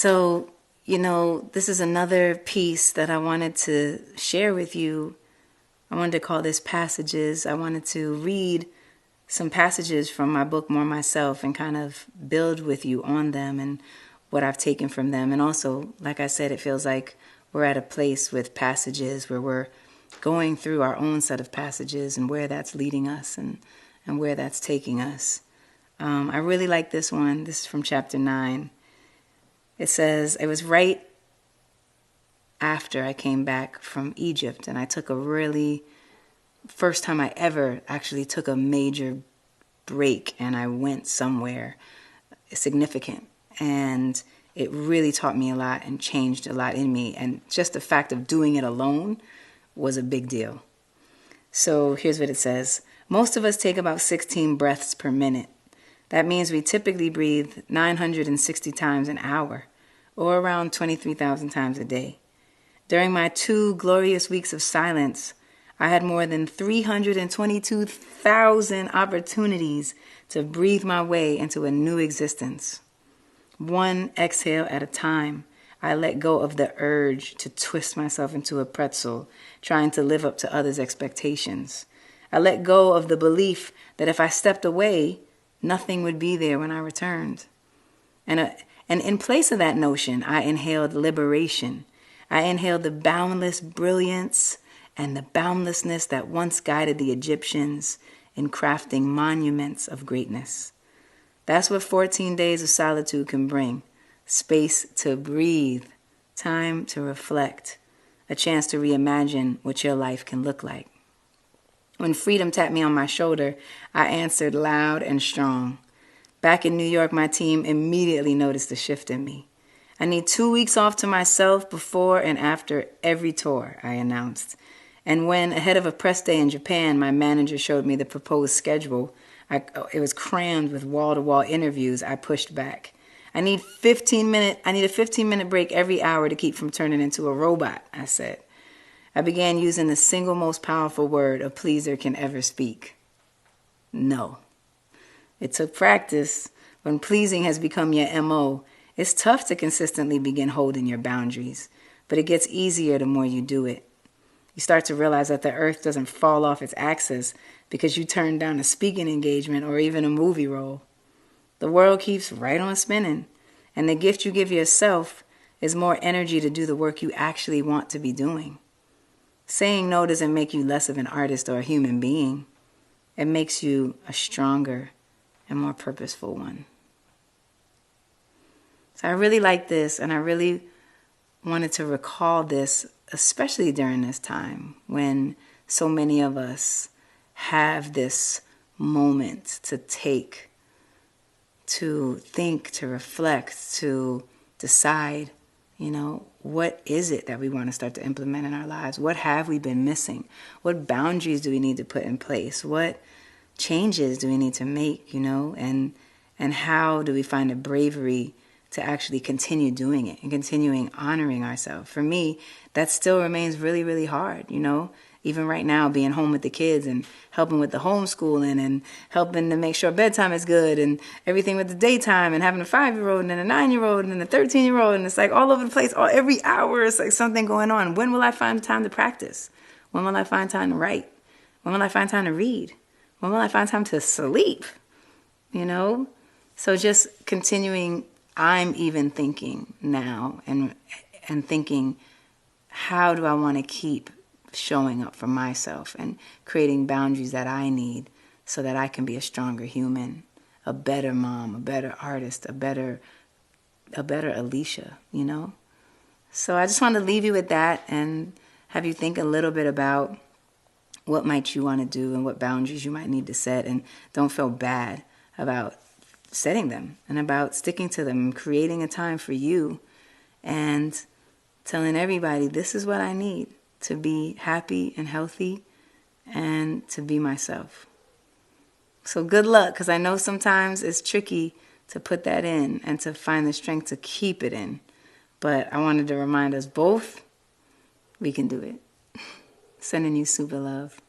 So, this is another piece that I wanted to share with you. I wanted to call this Passages. I wanted to read some passages from my book, More Myself, and kind of build with you on them and what I've taken from them. And also, like I said, it feels like we're at a place with passages where we're going through our own set of passages and where that's leading us and where that's taking us. I really like this one. This is from chapter 9. It says, it was right after I came back from Egypt, and I took first time I ever actually took a major break, and I went somewhere significant. And it really taught me a lot and changed a lot in me. And just the fact of doing it alone was a big deal. So here's what it says. Most of us take about 16 breaths per minute. That means we typically breathe 960 times an hour, or around 23,000 times a day. During my 2 glorious weeks of silence, I had more than 322,000 opportunities to breathe my way into a new existence. One exhale at a time, I let go of the urge to twist myself into a pretzel, trying to live up to others' expectations. I let go of the belief that if I stepped away, nothing would be there when I returned. And in place of that notion, I inhaled liberation. I inhaled the boundless brilliance and the boundlessness that once guided the Egyptians in crafting monuments of greatness. That's what 14 days of solitude can bring. Space to breathe, time to reflect, a chance to reimagine what your life can look like. When freedom tapped me on my shoulder, I answered loud and strong. Back in New York, my team immediately noticed the shift in me. I need 2 weeks off to myself before and after every tour, I announced. And when, ahead of a press day in Japan, my manager showed me the proposed schedule, it was crammed with wall-to-wall interviews, I pushed back. I need a 15-minute break every hour to keep from turning into a robot, I said. I began using the single most powerful word a pleaser can ever speak. No. It took practice. When pleasing has become your MO, it's tough to consistently begin holding your boundaries, but it gets easier the more you do it. You start to realize that the earth doesn't fall off its axis because you turned down a speaking engagement or even a movie role. The world keeps right on spinning, and the gift you give yourself is more energy to do the work you actually want to be doing. Saying no doesn't make you less of an artist or a human being. It makes you a stronger and more purposeful one. So I really like this, and I really wanted to recall this, especially during this time when so many of us have this moment to take, to think, to reflect, to decide, what is it that we want to start to implement in our lives? What have we been missing? What boundaries do we need to put in place? What changes do we need to make, and how do we find the bravery to actually continue doing it and continuing honoring ourselves? For me, that still remains really, really hard, even right now, being home with the kids and helping with the homeschooling and helping to make sure bedtime is good and everything with the daytime and having a 5-year-old and then a 9-year-old and then a 13-year-old. And it's like all over the place, every hour it's like something going on. When will I find time to practice? When will I find time to write? When will I find time to read? When will I find time to sleep? So just continuing, I'm even thinking now and thinking, how do I want to keep showing up for myself and creating boundaries that I need so that I can be a stronger human, a better mom, a better artist, a better Alicia, So I just want to leave you with that and have you think a little bit about what might you want to do and what boundaries you might need to set, and don't feel bad about setting them and about sticking to them and creating a time for you and telling everybody, this is what I need to be happy and healthy and to be myself. So good luck, because I know sometimes it's tricky to put that in and to find the strength to keep it in. But I wanted to remind us both, we can do it. Sending you super love.